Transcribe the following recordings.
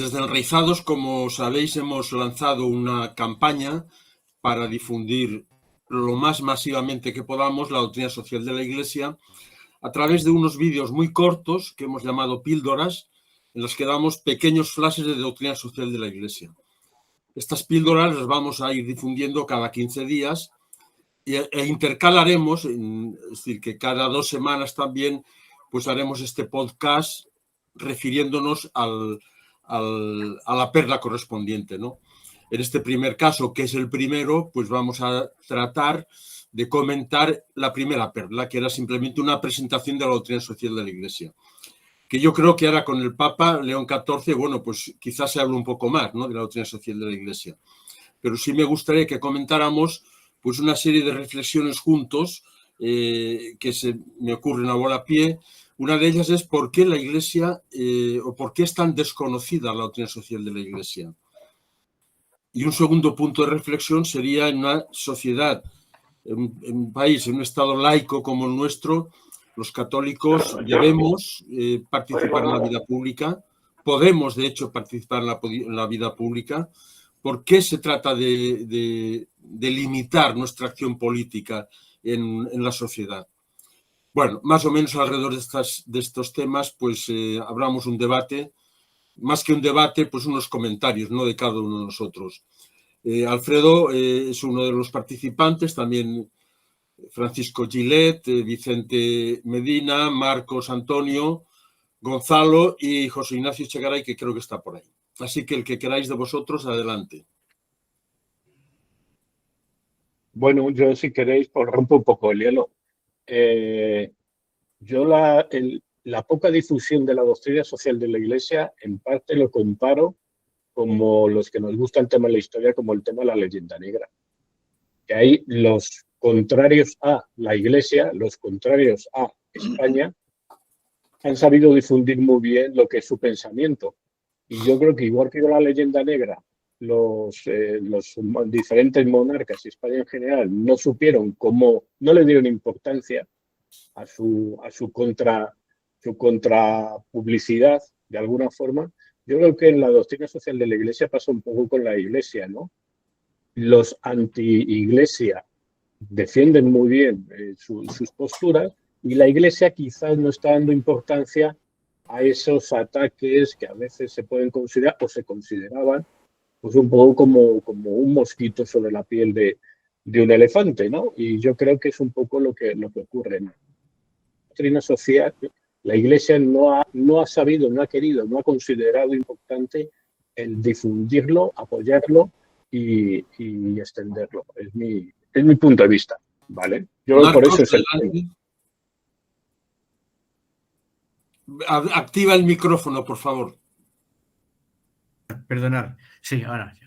Desde Enraizados, como sabéis, hemos lanzado una campaña para difundir lo más masivamente que podamos la doctrina social de la Iglesia a través de unos vídeos muy cortos que hemos llamado píldoras, en los que damos pequeños flashes de doctrina social de la Iglesia. Estas píldoras las vamos a ir difundiendo cada 15 días e intercalaremos, es decir, que cada 2 semanas también pues haremos este podcast refiriéndonos a la perla correspondiente, ¿no? En este primer caso, que es el primero, pues vamos a tratar de comentar la primera perla, que era simplemente una presentación de la doctrina social de la Iglesia. Que yo creo que ahora con el Papa León XIV, bueno, pues quizás se hable un poco más, ¿no?, de la doctrina social de la Iglesia. Pero sí me gustaría que comentáramos pues una serie de reflexiones juntos que se me ocurren a bola a pie. Una de ellas es por qué la Iglesia o por qué es tan desconocida la doctrina social de la Iglesia. Y un segundo punto de reflexión sería en una sociedad, en un país, en un estado laico como el nuestro, los católicos debemos participar en la vida pública, podemos de hecho participar en la vida pública. ¿Por qué se trata de limitar nuestra acción política en la sociedad? Bueno, más o menos alrededor de estos temas, pues abramos un debate, más que un debate, pues unos comentarios, ¿no?, de cada uno de nosotros. Alfredo es uno de los participantes, también Francisco Gilet, Vicente Medina, Marcos Antonio, Gonzalo y José Ignacio Echegaray, que creo que está por ahí. Así que el que queráis de vosotros, adelante. Bueno, yo si queréis, pues rompo un poco el hielo. Yo la poca difusión de la doctrina social de la Iglesia, en parte lo comparo, como los que nos gusta el tema de la historia, como el tema de la leyenda negra. Que hay los contrarios a la Iglesia, los contrarios a España, han sabido difundir muy bien lo que es su pensamiento. Y yo creo que igual que con la leyenda negra, los diferentes monarcas y España en general no supieron cómo, no le dieron importancia a su contrapublicidad, de alguna forma. Yo creo que en la doctrina social de la Iglesia pasa un poco con la Iglesia, ¿no? Los anti-Iglesia defienden muy bien sus posturas y la Iglesia quizás no está dando importancia a esos ataques que a veces se pueden considerar o se consideraban pues un poco como un mosquito sobre la piel de un elefante, ¿no? Y yo creo que es un poco lo que ocurre, ¿no? Doctrina social, la Iglesia no ha sabido, no ha querido, no ha considerado importante el difundirlo, apoyarlo y extenderlo. Es mi punto de vista, ¿vale? Yo Marcos, por eso es el activa el micrófono, por favor. Perdonar, sí, ahora ya.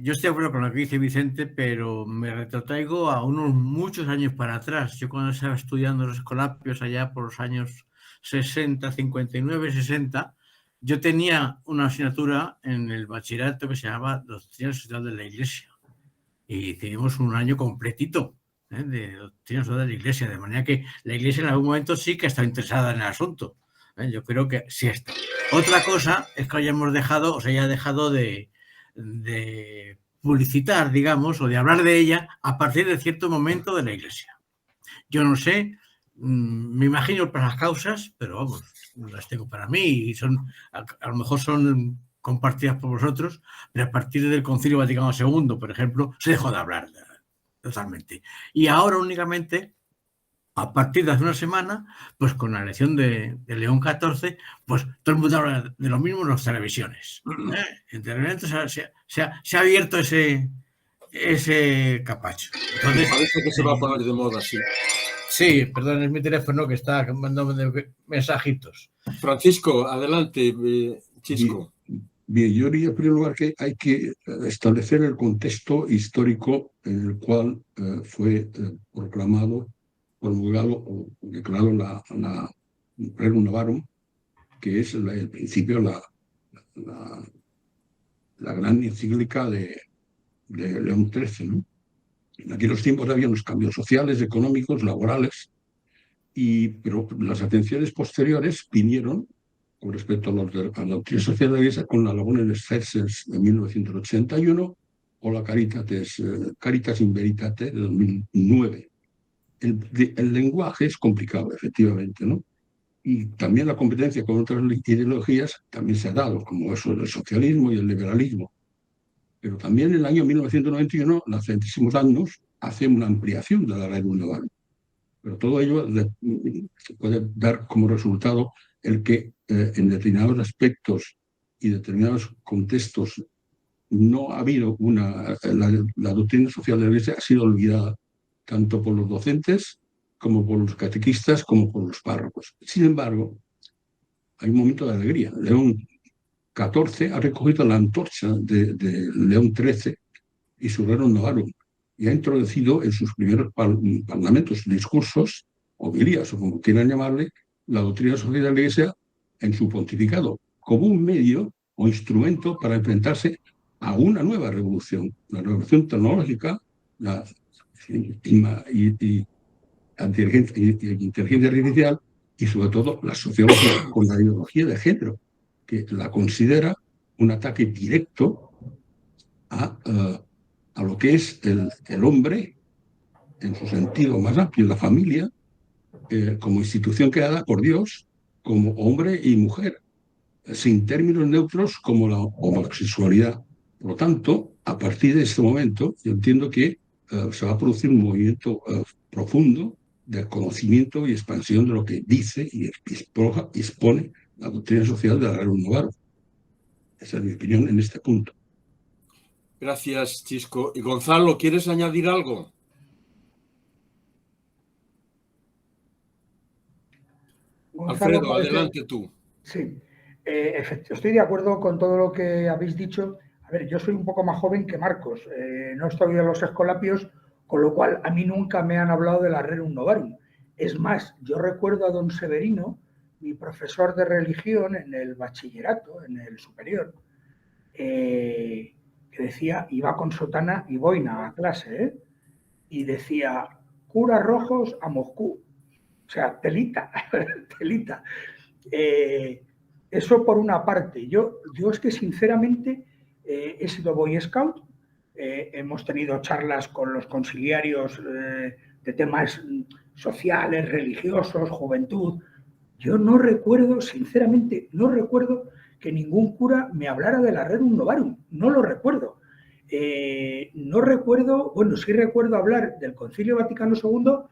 Yo estoy de acuerdo con lo que dice Vicente, pero me retrotraigo a unos muchos años para atrás. Yo cuando estaba estudiando los escolapios allá por los años 60, 59, 60, yo tenía una asignatura en el bachillerato que se llamaba Doctrina Social de la Iglesia. Y teníamos un año completito de doctrina social de la Iglesia, de manera que la Iglesia en algún momento sí que ha estado interesada en el asunto. Yo creo que sí está. Otra cosa es que hayamos dejado, o se haya dejado de publicitar, digamos, o de hablar de ella a partir de cierto momento de la Iglesia. Yo no sé, me imagino para las causas, pero vamos, las tengo para mí y a lo mejor son compartidas por vosotros, pero a partir del Concilio Vaticano II, por ejemplo, se dejó de hablar totalmente. Y ahora únicamente, a partir de hace una semana, pues con la elección de León XIV, pues todo el mundo habla de lo mismo en las televisiones. Entre eventos se ha abierto ese capacho. Entonces, parece que se va a poner de moda, sí. Sí, perdón, es mi teléfono que está mandando mensajitos. Francisco, adelante, Chisco. Bien, yo diría en primer lugar que hay que establecer el contexto histórico en el cual fue proclamado, promulgado o declarado la Rerum Novarum, que es el principio, la gran encíclica de León XIII, ¿no? En aquellos tiempos había unos cambios sociales, económicos, laborales, pero las atenciones posteriores vinieron con respecto a la doctrina social de la Iglesia, con la Lagunes Fessers de 1981 o la Caritas in Veritate de 2009. El lenguaje es complicado, efectivamente, ¿no? Y también la competencia con otras ideologías también se ha dado, como eso del socialismo y el liberalismo. Pero también en el año 1991, la Centésimos Agnus hace una ampliación de la Rerum Novarum. Pero todo ello puede dar como resultado el que en determinados aspectos y determinados contextos no ha habido la doctrina social de la Iglesia ha sido olvidada tanto por los docentes como por los catequistas como por los párrocos. Sin embargo, hay un momento de alegría. León XIV ha recogido la antorcha de León XIII y su Rerum Novarum y ha introducido en sus primeros parlamentos, discursos, homilías o como quieran llamarle, la doctrina social de la Iglesia en su pontificado, como un medio o instrumento para enfrentarse a una nueva revolución, la revolución tecnológica, la inteligencia artificial y sobre todo la sociología con la ideología de género, que la considera un ataque directo a lo que es el hombre en su sentido más amplio, la familia, como institución creada por Dios, como hombre y mujer, sin términos neutros como la homosexualidad. Por lo tanto, a partir de este momento, yo entiendo que se va a producir un movimiento profundo de conocimiento y expansión de lo que dice y expone la doctrina social de la Rerum Novarum. Esa es mi opinión en este punto. Gracias, Chisco. Y Gonzalo, ¿quieres añadir algo? Gonzalo, Alfredo, adelante tú. Sí, estoy de acuerdo con todo lo que habéis dicho. A ver, yo soy un poco más joven que Marcos, no estoy en los Escolapios, con lo cual a mí nunca me han hablado de la Rerum Novarum. Es más, yo recuerdo a don Severino, mi profesor de religión en el bachillerato, en el superior, que decía, iba con sotana y boina a clase, y decía, curas rojos a Moscú. O sea, telita, telita. Eso por una parte. Yo es que sinceramente he sido Boy Scout, hemos tenido charlas con los conciliarios de temas sociales, religiosos, juventud. Yo no recuerdo, sinceramente, no recuerdo que ningún cura me hablara de la Rerum Novarum, no lo recuerdo. No recuerdo, bueno, sí recuerdo hablar del Concilio Vaticano II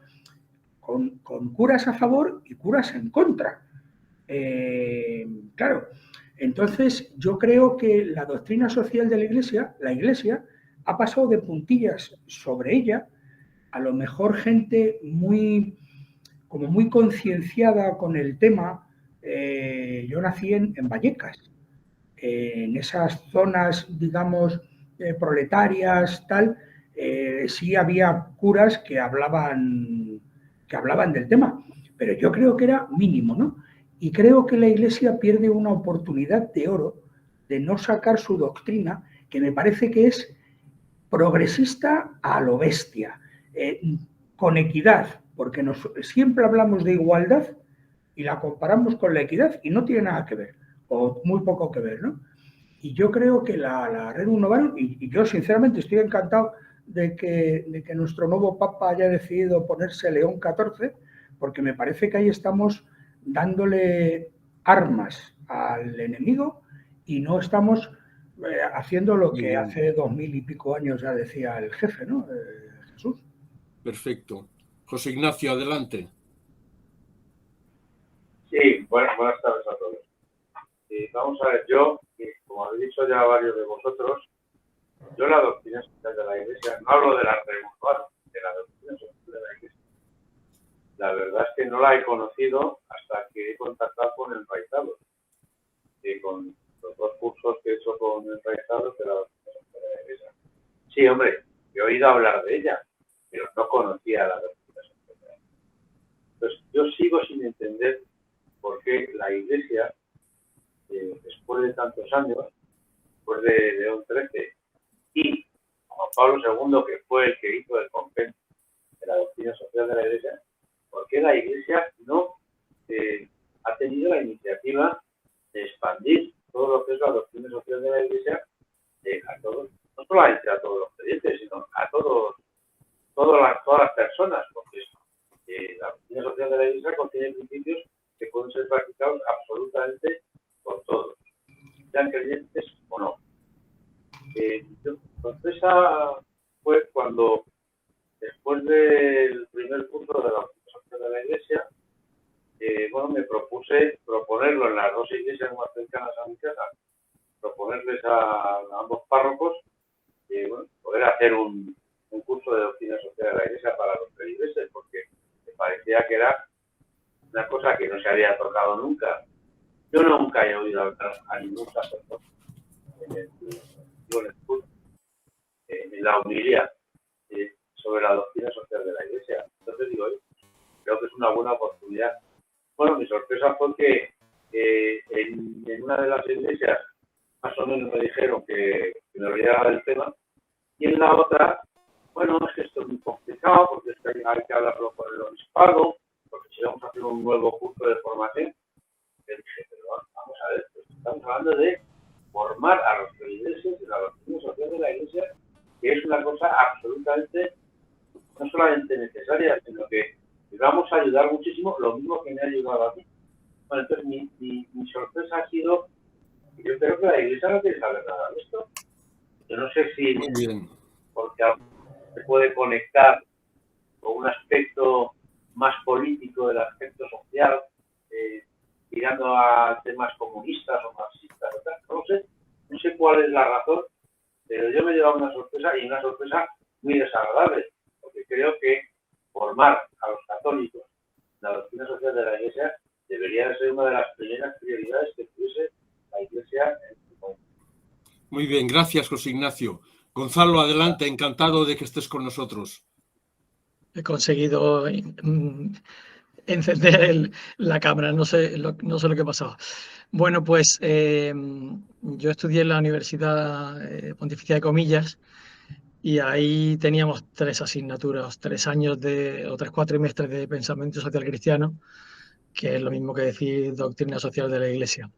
con curas a favor y curas en contra. Claro, entonces yo creo que la doctrina social de la Iglesia ha pasado de puntillas sobre ella, a lo mejor gente muy concienciada con el tema. Yo nací en Vallecas, en esas zonas, digamos, proletarias, tal, sí había curas que hablaban del tema, pero yo creo que era mínimo, ¿no? Y creo que la Iglesia pierde una oportunidad de oro de no sacar su doctrina, que me parece que es progresista a lo bestia, con equidad, porque siempre hablamos de igualdad y la comparamos con la equidad y no tiene nada que ver, o muy poco que ver, ¿no? Y yo creo que la Rerum Novarum, y yo sinceramente estoy encantado de que nuestro nuevo Papa haya decidido ponerse León XIV, porque me parece que ahí estamos dándole armas al enemigo y no estamos haciendo lo que hace 2000 y pico años ya decía el jefe, ¿no? Jesús. Perfecto. José Ignacio, adelante. Sí, buenas tardes a todos. Vamos a ver, yo, como habéis dicho ya varios de vosotros, yo la doctrina social de la Iglesia, no hablo de la Rerum Novarum, de la doctrina social de la Iglesia. La verdad es que no la he conocido hasta que he contactado con Enraizados, con los 2 cursos que he hecho con Enraizados de la doctrina social de la Iglesia. Sí, hombre, he oído hablar de ella, pero no conocía la doctrina social de la Iglesia. Entonces, yo sigo sin entender por qué la Iglesia, después de tantos años, después de León XIII y Juan Pablo II, que fue el que hizo el compendio de la doctrina social de la Iglesia, ¿por qué la Iglesia no ha tenido la iniciativa expandir todo lo que es la doctrina social de la Iglesia a todos, no solamente a todos los creyentes, sino a todas las personas, porque la doctrina social de la Iglesia contiene principios que pueden ser practicados absolutamente por todos, sean creyentes o no. Sorpresa fue cuando, después del primer curso de la doctrina social de la Iglesia, me propuse proponerlo en las dos iglesias más cercanas a mi casa, proponerles a ambos párrocos poder hacer un curso de doctrina social de la Iglesia para los feligreses, porque me parecía que era una cosa que no se había tocado nunca. Yo nunca he oído a ningún sacerdote en la homilía sobre la doctrina social de la Iglesia. Entonces digo, creo que es una buena oportunidad. Bueno, mi sorpresa fue que en una de las iglesias más o menos me dijeron que me olvidara del tema, y en la otra, es que esto es muy complicado, porque es que hay que hablarlo con el obispado, porque si vamos a hacer un nuevo curso de formación, le dije, pero vamos a ver, pues estamos hablando de formar a los feligreses de la doctrina social de la Iglesia, que es una cosa absolutamente, no solamente necesaria, sino que vamos a ayudar muchísimo, lo mismo que me ha ayudado a mí. Bueno, entonces mi sorpresa ha sido que yo creo que la Iglesia no quiere saber nada de esto. Yo no sé si porque se puede conectar con un aspecto más político del aspecto social, tirando a temas comunistas o marxistas, no sé cuál es la razón, pero yo me he llevado una sorpresa, y una sorpresa muy desagradable, porque creo que formar a los católicos en la doctrina social de la Iglesia debería de ser una de las primeras prioridades que tuviese la Iglesia en su país. Muy bien, gracias, José Ignacio. Gonzalo, adelante, encantado de que estés con nosotros. He conseguido encender la cámara, no sé lo que pasaba. Bueno, pues yo estudié en la Universidad Pontificia de Comillas, y ahí teníamos 3 asignaturas, 3 años o 3 cuatrimestres de pensamiento social cristiano, que es lo mismo que decir doctrina social de la Iglesia.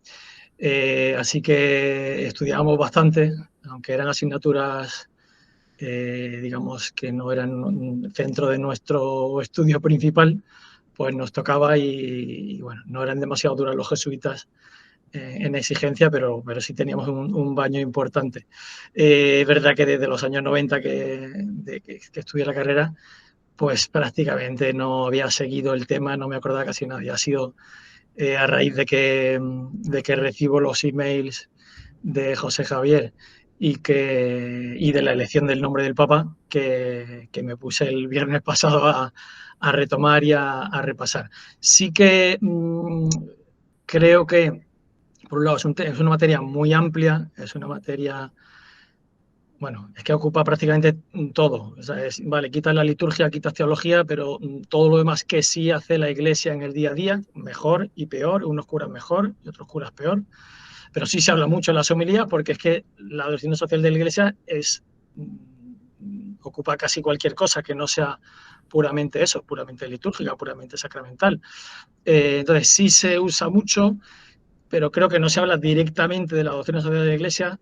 Así que estudiábamos bastante, aunque eran asignaturas, digamos, que no eran un centro de nuestro estudio principal, pues nos tocaba y no eran demasiado duros los jesuitas en exigencia, pero sí teníamos un baño importante. Es verdad que desde los años 90 que estudié la carrera, pues prácticamente no había seguido el tema, no me acordaba casi nadie. Ha sido a raíz de que recibo los emails de José Javier y de la elección del nombre del Papa, que me puse el viernes pasado a retomar y a repasar. Sí que creo que, por un lado, es una materia muy amplia, es una materia, es que ocupa prácticamente todo. O sea, vale, quitas la liturgia, quitas teología, pero todo lo demás que sí hace la Iglesia en el día a día, mejor y peor, unos curas mejor y otros curas peor. Pero sí se habla mucho en las homilías, porque es que la doctrina social de la Iglesia ocupa casi cualquier cosa que no sea puramente eso, puramente litúrgica, puramente sacramental. Entonces sí se usa mucho, pero creo que no se habla directamente de la doctrina social de la Iglesia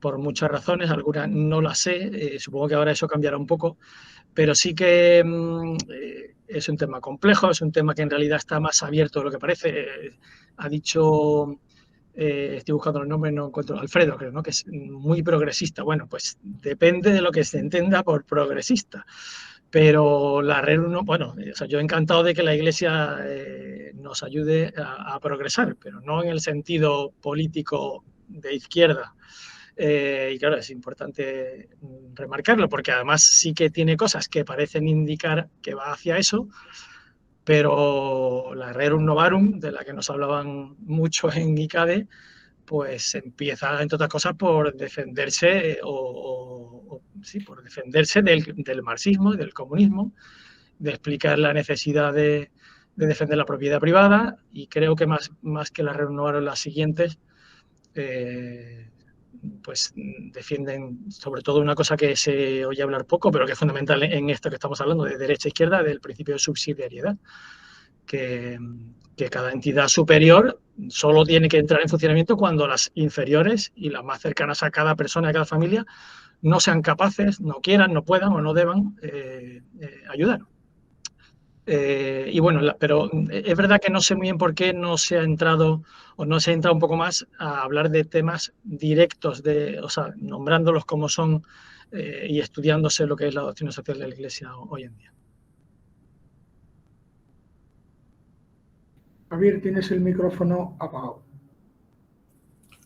por muchas razones, algunas no las sé, supongo que ahora eso cambiará un poco, pero sí que es un tema complejo, es un tema que en realidad está más abierto de lo que parece. Ha dicho, estoy buscando el nombre, no encuentro, Alfredo, creo, ¿no?, que es muy progresista. Bueno, pues depende de lo que se entienda por progresista. Pero la Rerum, yo encantado de que la Iglesia nos ayude a progresar, pero no en el sentido político de izquierda. Y claro, es importante remarcarlo, porque además sí que tiene cosas que parecen indicar que va hacia eso, pero la Rerum Novarum, de la que nos hablaban mucho en ICADE, pues empieza, entre otras cosas, por defenderse por defenderse del marxismo y del comunismo, de explicar la necesidad de defender la propiedad privada, y creo que más que la Rerum Novarum, las siguientes pues defienden sobre todo una cosa que se oye hablar poco, pero que es fundamental en esto que estamos hablando de derecha e izquierda, del principio de subsidiariedad. que cada entidad superior solo tiene que entrar en funcionamiento cuando las inferiores y las más cercanas a cada persona, a cada familia, no sean capaces, no quieran, no puedan o no deban ayudar. Y bueno, pero es verdad que no sé muy bien por qué no se ha entrado o no se ha entrado un poco más a hablar de temas directos, o sea, nombrándolos como son y estudiándose lo que es la doctrina social de la Iglesia hoy en día. Javier, tienes el micrófono apagado.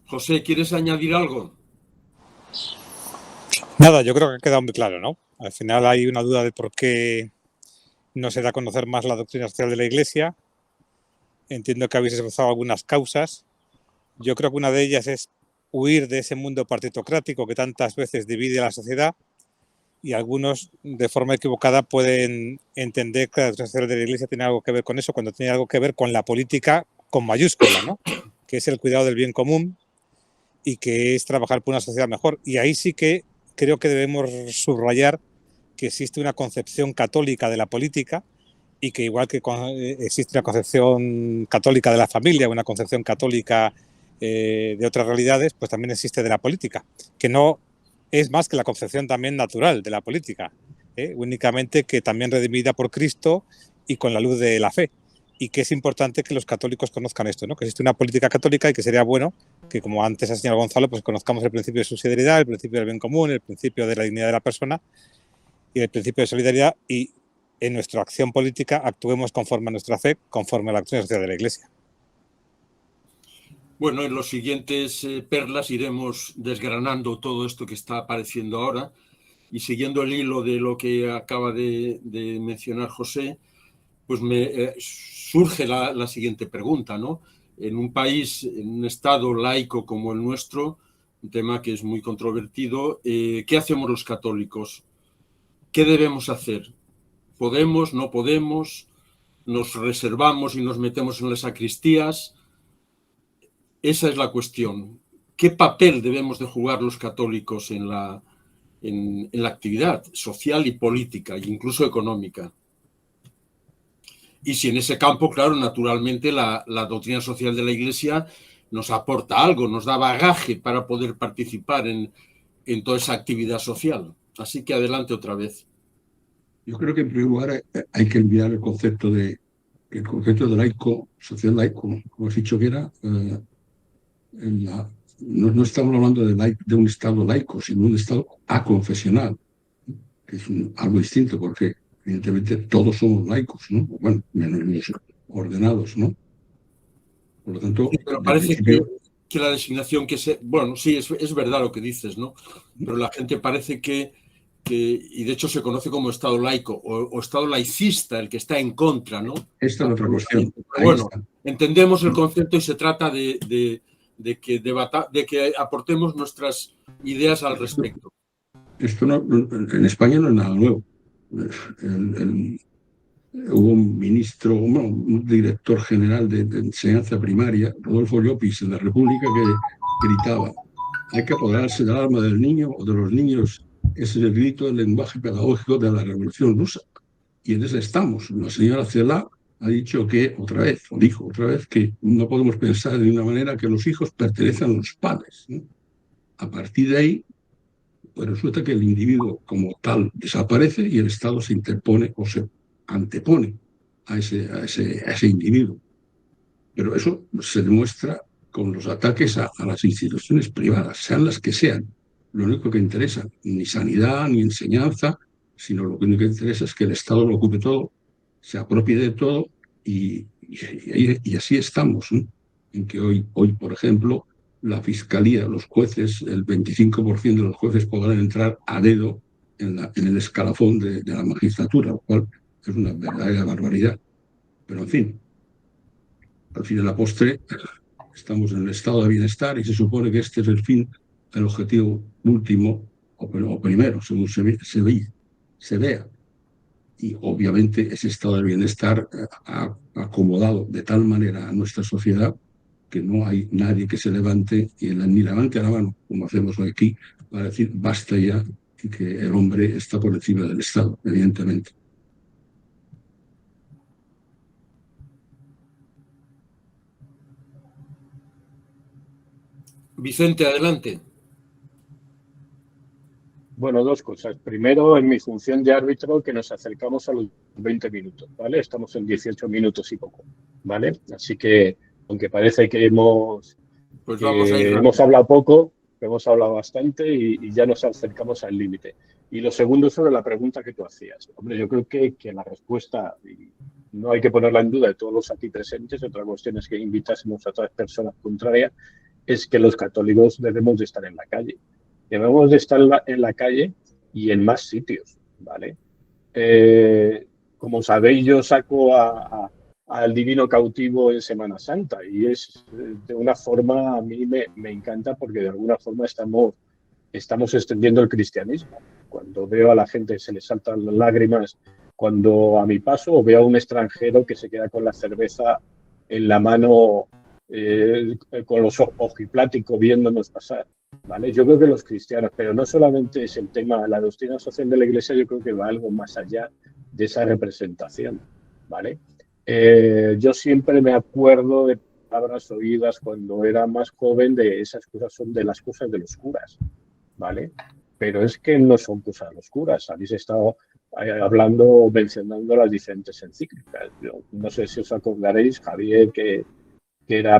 José, ¿quieres añadir algo? Nada, yo creo que ha quedado muy claro, ¿no? Al final hay una duda de por qué no se da a conocer más la doctrina social de la Iglesia. Entiendo que habéis esbozado algunas causas. Yo creo que una de ellas es huir de ese mundo partitocrático que tantas veces divide a la sociedad, y algunos, de forma equivocada, pueden entender que la doctrina social de la Iglesia tiene algo que ver con eso, cuando tiene algo que ver con la política con mayúscula, ¿no? Que es el cuidado del bien común y que es trabajar por una sociedad mejor. Y ahí sí que creo que debemos subrayar que existe una concepción católica de la política, y que igual que existe una concepción católica de la familia, una concepción católica de otras realidades, pues también existe de la política, que no es más que la concepción también natural de la política, únicamente que también redimida por Cristo y con la luz de la fe, y que es importante que los católicos conozcan esto, ¿no? Que existe una política católica y que sería bueno que, como antes ha señalado Gonzalo, pues conozcamos el principio de subsidiariedad, el principio del bien común, el principio de la dignidad de la persona y el principio de solidaridad, y en nuestra acción política actuemos conforme a nuestra fe, conforme a la doctrina social de la Iglesia. Bueno, en los siguientes perlas iremos desgranando todo esto que está apareciendo ahora, y siguiendo el hilo de lo que acaba de mencionar José, pues me surge la siguiente pregunta, ¿no? En un país, en un estado laico como el nuestro, un tema que es muy controvertido, ¿qué hacemos los católicos? ¿Qué debemos hacer? ¿Podemos, no podemos? ¿Nos reservamos y nos metemos en las sacristías? Esa es la cuestión. ¿Qué papel debemos de jugar los católicos en la actividad social y política, e incluso económica? Y si en ese campo, claro, naturalmente la doctrina social de la Iglesia nos aporta algo, nos da bagaje para poder participar en toda esa actividad social. Así que adelante otra vez. Yo creo que en primer lugar hay que enviar el concepto de laico, social laico, como has dicho que era, no estamos hablando de un Estado laico, sino de un Estado aconfesional, que es algo distinto, porque evidentemente todos somos laicos, ¿no? Bueno, menos los ordenados, ¿no? Por lo tanto, sí, pero parece que la designación bueno, sí, es verdad lo que dices, ¿no? Pero la gente parece que y de hecho se conoce como Estado laico o Estado laicista, el que está en contra, ¿no? Esta es otra cuestión. Bueno, entendemos el concepto y se trata de que aportemos nuestras ideas al respecto. Esto en España no es nada nuevo. Hubo un ministro, un director general de enseñanza primaria, Rodolfo Llopis, en la República, que gritaba: hay que apoderarse del alma del niño o de los niños. Ese es el grito del lenguaje pedagógico de la Revolución Rusa. Y en ese estamos. La señora Cela ha dicho dijo otra vez que no podemos pensar de una manera que los hijos pertenecen a los padres, ¿no? A partir de ahí, pues resulta que el individuo como tal desaparece y el Estado se interpone o se antepone a ese individuo. Pero eso se demuestra con los ataques a las instituciones privadas, sean las que sean. Lo único que interesa, ni sanidad, ni enseñanza, sino lo único que interesa es que el Estado lo ocupe todo, se apropie de todo, y así estamos, ¿no? En que hoy, por ejemplo, la Fiscalía, los jueces, el 25% de los jueces podrán entrar a dedo en el escalafón de la magistratura, lo cual es una verdadera barbaridad. Pero, en fin, al fin y a la postre, estamos en el estado de bienestar y se supone que este es el objetivo último o primero, según se vea. Y obviamente ese estado de bienestar ha acomodado de tal manera a nuestra sociedad que no hay nadie que se levante ni levante la mano, como hacemos hoy aquí, para decir basta ya y que el hombre está por encima del Estado, evidentemente. Vicente, adelante. Bueno, dos cosas. Primero, en mi función de árbitro, que nos acercamos a los 20 minutos, ¿vale? Estamos en 18 minutos y poco, ¿vale? Así que, aunque parece que hemos hablado poco, hemos hablado bastante y ya nos acercamos al límite. Y lo segundo, sobre la pregunta que tú hacías. Hombre, yo creo que la respuesta, y no hay que ponerla en duda de todos los aquí presentes, otra cuestión es que invitásemos a otras personas contrarias, es que los católicos debemos de estar en la calle. Debemos de estar en la calle y en más sitios, ¿vale? Como sabéis, yo saco al Divino Cautivo en Semana Santa y es de una forma, a mí me encanta porque de alguna forma estamos extendiendo el cristianismo. Cuando veo a la gente se le saltan las lágrimas cuando a mi paso o veo a un extranjero que se queda con la cerveza en la mano con los ojipláticos viéndonos pasar. ¿Vale? Yo creo que los cristianos, pero no solamente es el tema, la doctrina social de la Iglesia, yo creo que va algo más allá de esa representación, ¿vale? Yo siempre me acuerdo de palabras oídas cuando era más joven de esas cosas son de las cosas de los curas, ¿vale? Pero es que no son cosas de los curas. Habéis estado hablando, mencionando las diferentes encíclicas. Yo no sé si os acordaréis, Javier, que era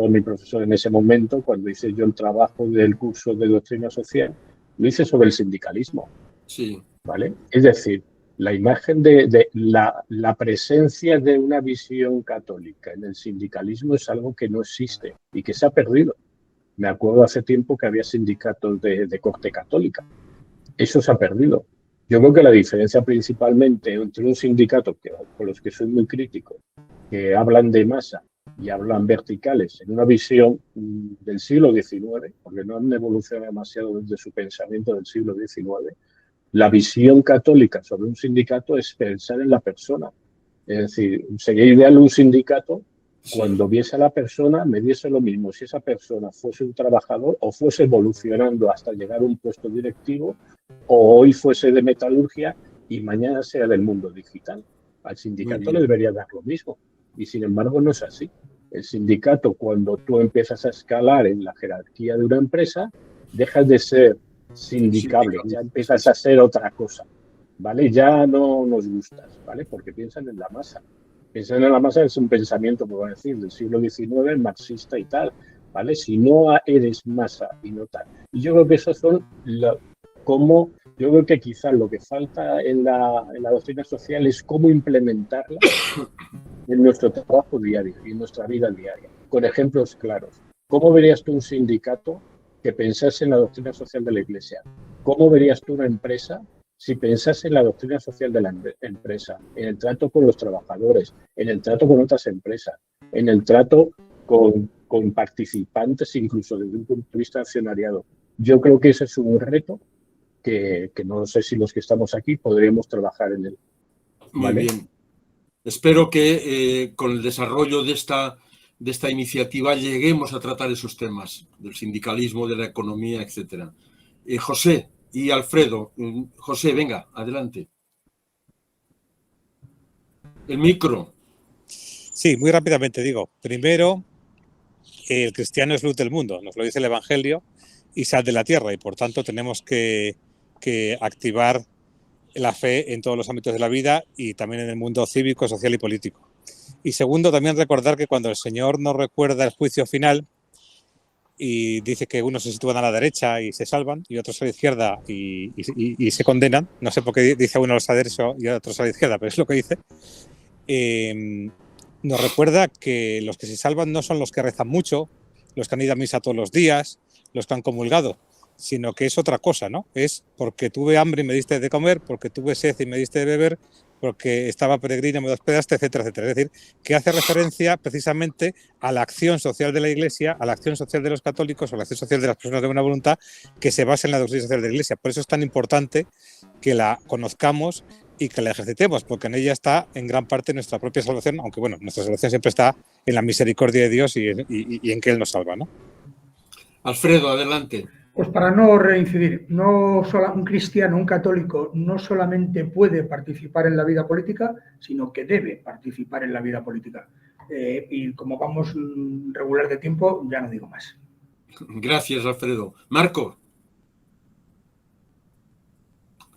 mi profesor en ese momento, cuando hice yo el trabajo del curso de doctrina social, lo hice sobre el sindicalismo. Sí. ¿Vale? Es decir, la imagen de la presencia de una visión católica en el sindicalismo es algo que no existe y que se ha perdido. Me acuerdo hace tiempo que había sindicatos de corte católica. Eso se ha perdido. Yo creo que la diferencia principalmente entre un sindicato, con los que soy muy crítico, que hablan de masa y hablan verticales en una visión del siglo XIX, porque no han evolucionado demasiado desde su pensamiento del siglo XIX, la visión católica sobre un sindicato es pensar en la persona. Es decir, sería ideal un sindicato cuando viese a la persona, me diese lo mismo si esa persona fuese un trabajador o fuese evolucionando hasta llegar a un puesto directivo o hoy fuese de metalurgia y mañana sea del mundo digital. Al sindicato le debería dar lo mismo y sin embargo no es así. El sindicato, cuando tú empiezas a escalar en la jerarquía de una empresa, dejas de ser sindicable, ya empiezas a ser otra cosa, ¿vale? Ya no nos gustas, ¿vale? Porque piensan en la masa. Piensan en la masa es un pensamiento, por decir, del siglo XIX, marxista y tal, ¿vale? Si no eres masa y no tal. Y yo creo que esos son yo creo que quizás lo que falta en la doctrina social es cómo implementarla en nuestro trabajo diario y en nuestra vida diaria, con ejemplos claros. ¿Cómo verías tú un sindicato que pensase en la doctrina social de la Iglesia? ¿Cómo verías tú una empresa si pensase en la doctrina social de la empresa, en el trato con los trabajadores, en el trato con otras empresas, en el trato con participantes, incluso desde un punto de vista accionariado? Yo creo que ese es un reto que no sé si los que estamos aquí podríamos trabajar en él. ¿Vale? Muy bien. Espero que con el desarrollo de esta iniciativa lleguemos a tratar esos temas del sindicalismo, de la economía, etcétera. José y Alfredo. José, venga, adelante. El micro. Sí, muy rápidamente digo. Primero, el cristiano es luz del mundo, nos lo dice el Evangelio, y sal de la tierra, y por tanto tenemos que activar la fe en todos los ámbitos de la vida y también en el mundo cívico, social y político. Y segundo, también recordar que cuando el Señor nos recuerda el juicio final y dice que unos se sitúan a la derecha y se salvan y otros a la izquierda y se condenan, no sé por qué dice uno a la derecha y otros a la izquierda, pero es lo que dice, nos recuerda que los que se salvan no son los que rezan mucho, los que han ido a misa todos los días, los que han comulgado, sino que es otra cosa, ¿no? Es porque tuve hambre y me diste de comer, porque tuve sed y me diste de beber, porque estaba peregrino y me hospedaste, etcétera, etcétera. Es decir, que hace referencia precisamente a la acción social de la Iglesia, a la acción social de los católicos, o a la acción social de las personas de buena voluntad que se basa en la doctrina social de la Iglesia. Por eso es tan importante que la conozcamos y que la ejercitemos, porque en ella está en gran parte nuestra propia salvación, aunque bueno, nuestra salvación siempre está en la misericordia de Dios y en que Él nos salva, ¿no? Alfredo, adelante. Pues para no reincidir, un cristiano, un católico, no solamente puede participar en la vida política, sino que debe participar en la vida política. Y como vamos regular de tiempo, ya no digo más. Gracias, Alfredo. Marco.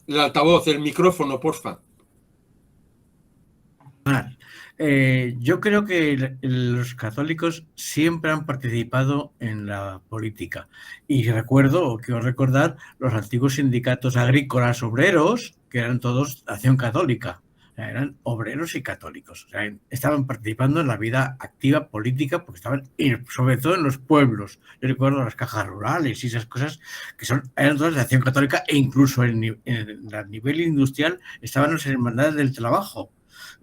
El altavoz, el micrófono, porfa. Yo creo que los católicos siempre han participado en la política. Y recuerdo, o quiero recordar, los antiguos sindicatos agrícolas obreros, que eran todos acción católica. Eran obreros y católicos. O sea, estaban participando en la vida activa política porque estaban, sobre todo en los pueblos. Yo recuerdo las cajas rurales y esas cosas que eran todas de acción católica, e incluso a nivel industrial estaban las hermandades del trabajo.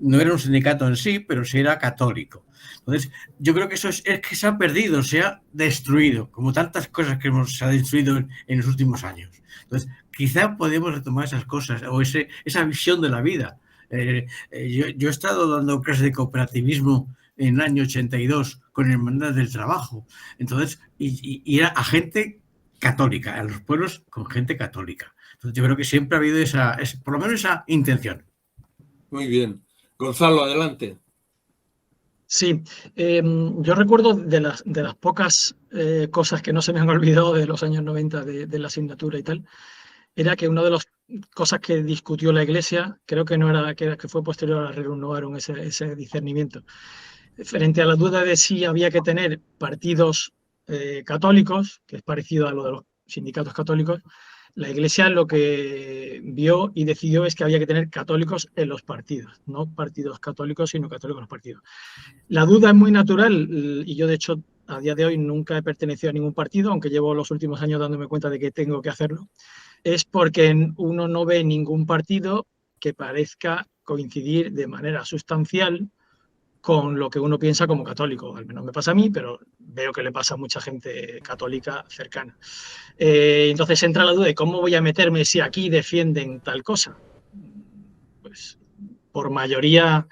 No era un sindicato en sí, pero sí era católico. Entonces, yo creo que eso es que se ha perdido, se ha destruido, como tantas cosas que se ha destruido en los últimos años. Entonces, quizá podemos retomar esas cosas o esa visión de la vida. Yo he estado dando clases de cooperativismo en el año 82 con Hermandad del Trabajo. Entonces, y era a gente católica, a los pueblos con gente católica. Entonces, yo creo que siempre ha habido por lo menos esa intención. Muy bien. Gonzalo, adelante. Sí, yo recuerdo de las pocas cosas que no se me han olvidado de los años 90 de la asignatura y tal, era que una de las cosas que discutió la Iglesia, creo que no era que fue posterior a Rerum Novarum ese discernimiento, frente a la duda de si había que tener partidos católicos, que es parecido a lo de los sindicatos católicos, la Iglesia lo que vio y decidió es que había que tener católicos en los partidos, no partidos católicos, sino católicos en los partidos. La duda es muy natural y yo, de hecho, a día de hoy nunca he pertenecido a ningún partido, aunque llevo los últimos años dándome cuenta de que tengo que hacerlo. Es porque uno no ve ningún partido que parezca coincidir de manera sustancial con lo que uno piensa como católico. Al menos me pasa a mí, pero veo que le pasa a mucha gente católica cercana. Entonces entra la duda de cómo voy a meterme si aquí defienden tal cosa. Pues por mayoría,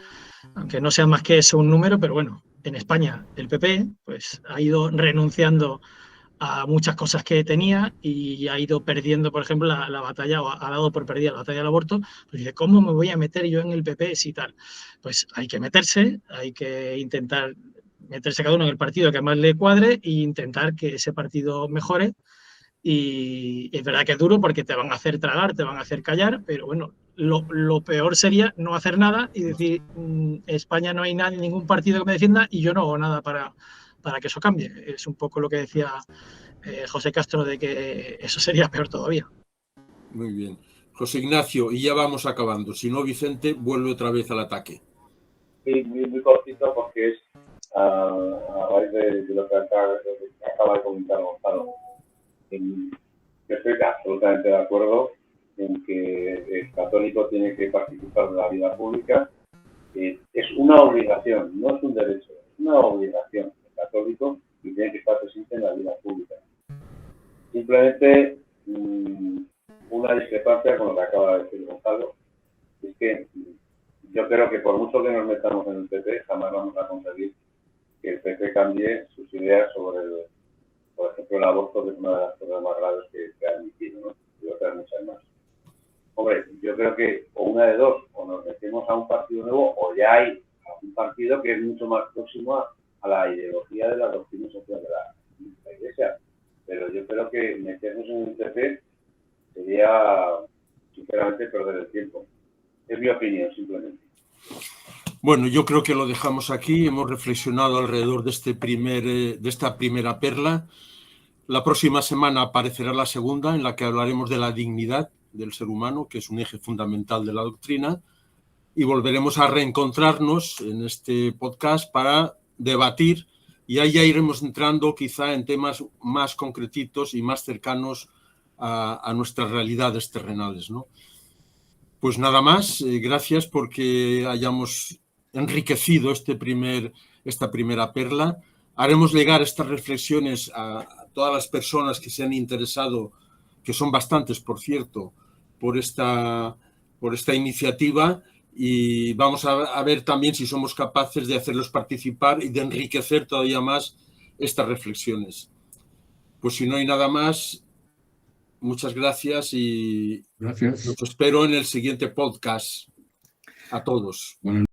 aunque no sea más que eso un número, pero bueno, en España el PP pues ha ido renunciando a muchas cosas que tenía y ha ido perdiendo, por ejemplo, la batalla, o ha dado por perdida la batalla del aborto. Pues dice, ¿cómo me voy a meter yo en el PP si tal? Pues hay que meterse, hay que intentar meterse cada uno en el partido que más le cuadre e intentar que ese partido mejore. Y es verdad que es duro porque te van a hacer tragar, te van a hacer callar, pero bueno, lo peor sería no hacer nada y decir, en España no hay ningún partido que me defienda y yo no hago nada para que eso cambie. Es un poco lo que decía José Castro, de que eso sería peor todavía. Muy bien. José Ignacio, y ya vamos acabando. Si no, Vicente vuelve otra vez al ataque. Sí, muy cortito, porque es a raíz de lo que acaba de comentar Gonzalo. Yo estoy absolutamente de acuerdo en que el católico tiene que participar de la vida pública. Es una obligación, no es un derecho, es una obligación del católico y tiene que estar presente en la vida pública. Simplemente una discrepancia con lo que acaba de decir Gonzalo, es que yo creo que por mucho que nos metamos en el PP, jamás vamos a conseguir que el PP cambie sus ideas sobre, por ejemplo, el aborto, que es una de las cosas más graves que ha admitido, ¿no? Y otras muchas más. Hombre, yo creo que o una de dos, o nos metemos a un partido nuevo, o ya hay un partido que es mucho más próximo a la ideología de la doctrina social de la Iglesia. Pero yo creo que meternos en un PP sería, sinceramente, perder el tiempo. Es mi opinión, simplemente. Bueno, yo creo que lo dejamos aquí. Hemos reflexionado alrededor de esta primera perla. La próxima semana aparecerá la segunda, en la que hablaremos de la dignidad del ser humano, que es un eje fundamental de la doctrina, y volveremos a reencontrarnos en este podcast para debatir, y ahí ya iremos entrando quizá en temas más concretitos y más cercanos a nuestras realidades terrenales, ¿no? Pues nada más, gracias porque hayamos enriquecido esta primera perla. Haremos llegar estas reflexiones a todas las personas que se han interesado, que son bastantes, por cierto, por esta iniciativa, y vamos a ver también si somos capaces de hacerlos participar y de enriquecer todavía más estas reflexiones. Pues si no hay nada más, muchas gracias y Gracias. los espero en el siguiente podcast. A todos. Bueno.